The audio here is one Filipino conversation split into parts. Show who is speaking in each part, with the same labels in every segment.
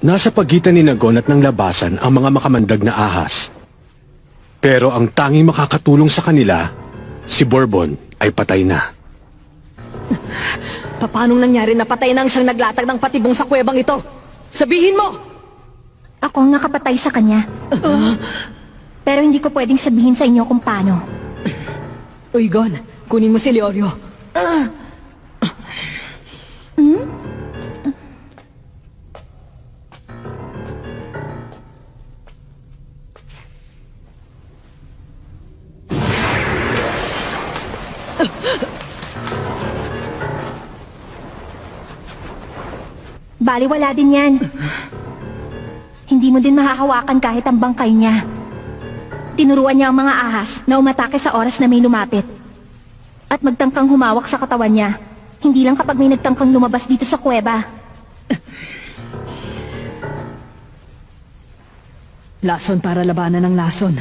Speaker 1: Nasa pagitan ni Nagon at ng labasan ang mga makamandag na ahas. Pero ang tanging makakatulong sa kanila, si Bourbon, ay patay na.
Speaker 2: Paanong nangyari na patay nang siyang naglatag ng patibong sa kuwebang ito? Sabihin mo!
Speaker 3: Ako ang nakapatay sa kanya. Pero hindi ko pwedeng sabihin sa inyo kung paano.
Speaker 2: Uy, Gon, kunin mo si Leorio.
Speaker 3: Baliwala din yan. Hindi mo din mahahawakan kahit ang bangkay niya. Tinuruan niya ang mga ahas na umatake sa oras na may lumapit. At magtangkang humawak sa katawan niya. Hindi lang kapag may nagtangkang lumabas dito sa kuweba.
Speaker 2: Lason para labanan ng lason.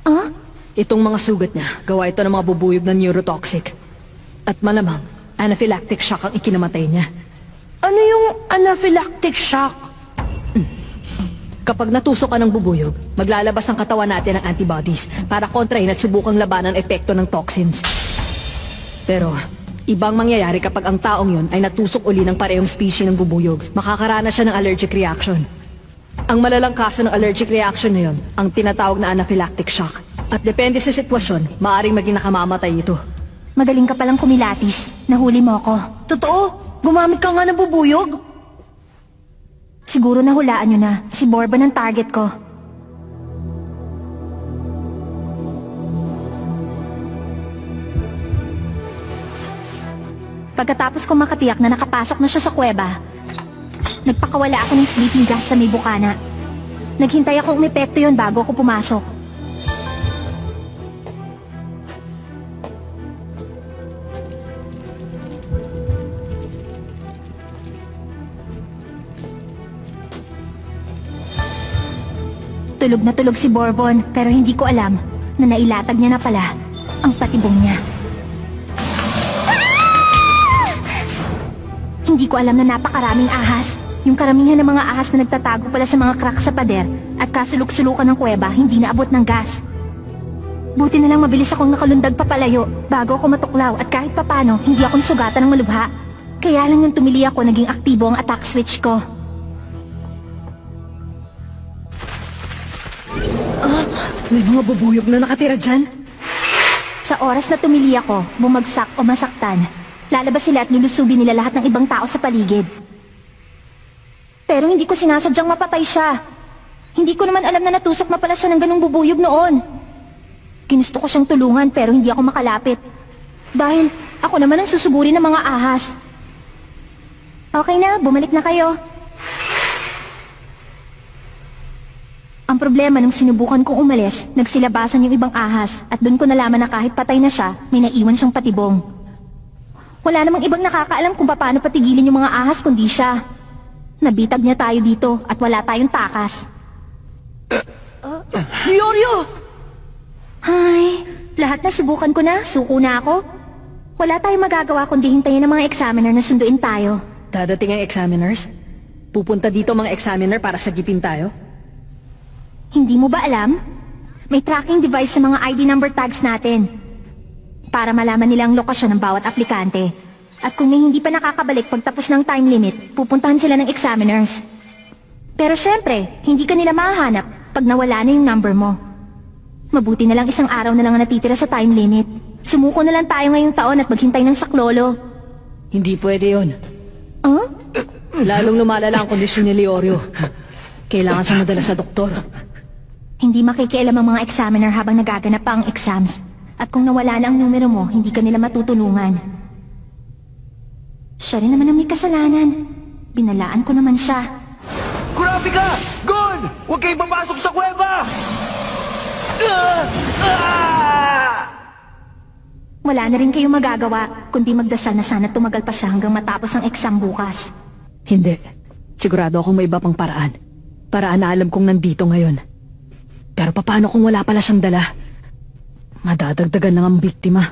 Speaker 3: Ah?
Speaker 2: Itong mga sugat niya, gawa ito ng mga bubuyog na neurotoxic. At malamang, anaphylactic shock ang ikinamatay niya.
Speaker 4: Ano yung anaphylactic shock?
Speaker 2: Kapag natusok ka ng bubuyog, maglalabas ang katawan natin ng antibodies para kontrahin at subukang labanan ang epekto ng toxins. Pero, ibang mangyayari kapag ang taong yun ay natusok uli ng parehong species ng bubuyog. Makakaranas siya ng allergic reaction. Ang malalang kaso ng allergic reaction na yun, ang tinatawag na anaphylactic shock. At depende sa sitwasyon, maaaring maging nakamamatay ito.
Speaker 3: Magaling ka palang kumilatis. Nahuli mo ko.
Speaker 4: Totoo? Gumamit ka nga ng bubuyog?
Speaker 3: Siguro nahulaan nyo na. Si Bourbon ang target ko. Pagkatapos kong makatiyak na nakapasok na siya sa kuweba, nagpakawala ako ng sleeping gas sa may bukana. Naghintay akong umepekto yon bago ako pumasok. Tulog na tulog si Bourbon, pero hindi ko alam na nailatag niya na pala ang patibong niya. Hindi ko alam na napakaraming ahas. Yung karamihan ng mga ahas na nagtatago pala sa mga crack sa pader at kasulok-sulukan ng kuweba hindi naabot ng gas. Buti na lang mabilis akong nakalundag papalayo bago ako matuklaw at kahit papano hindi ako nasugatan ng malubha. Kaya lang nung tumili ako naging aktibo ang attack switch ko.
Speaker 2: May mga bubuyog na nakatira dyan.
Speaker 3: Sa oras na tumili ako, bumagsak o masaktan, lalabas sila at lulusubin nila lahat ng ibang tao sa paligid. Pero hindi ko sinasadyang mapatay siya. Hindi ko naman alam na natusok na pala siya ng ganung bubuyog noon. Ginusto ko siyang tulungan pero hindi ako makalapit. Dahil ako naman ang susuguri ng mga ahas. Okay na, bumalik na kayo. Ang problema nung sinubukan kong umalis, nagsilabasan yung ibang ahas at doon ko nalaman na kahit patay na siya, may naiwan siyang patibong. Wala namang ibang nakakaalam kung paano patigilin yung mga ahas kundi siya. Nabitag niya tayo dito at wala tayong takas.
Speaker 4: Leorio!
Speaker 3: Ay, lahat na subukan ko na, suko na ako. Wala tayong magagawa kundi hintayin ng mga examiner na sunduin tayo.
Speaker 2: Dadating ang examiners? Pupunta dito mga examiner para sagipin tayo?
Speaker 3: Hindi mo ba alam? May tracking device sa mga ID number tags natin. Para malaman nila ang lokasyon ng bawat aplikante. At kung may hindi pa nakakabalik pagtapos ng time limit, pupuntahan sila ng examiners. Pero syempre, hindi ka nila mahahanap pag nawala na yung number mo. Mabuti na lang isang araw na lang ang natitira sa time limit. Sumuko na lang tayo ngayong taon at maghintay ng saklolo.
Speaker 2: Hindi pwede yun.
Speaker 3: Huh?
Speaker 2: Lalong lumalala ang kondisyon ni Leorio. Kailangan siyang madala sa doktor.
Speaker 3: Hindi makikialam ang mga examiner habang nagaganap pa ang exams. At kung nawala na ang numero mo, hindi ka nila matutulungan. Siya rin naman ang may kasalanan. Binalaan ko naman siya.
Speaker 4: Grabe ka! Gon! Huwag kayo papasok sa kuweba!
Speaker 3: Wala na rin kayong magagawa, kundi magdasal na sana tumagal pa siya hanggang matapos ang exam bukas.
Speaker 2: Hindi. Sigurado akong may iba pang paraan. Paraan na alam kong nandito ngayon. Pero paano kung wala pala siyang dala? Madadagdagan lang ang biktima.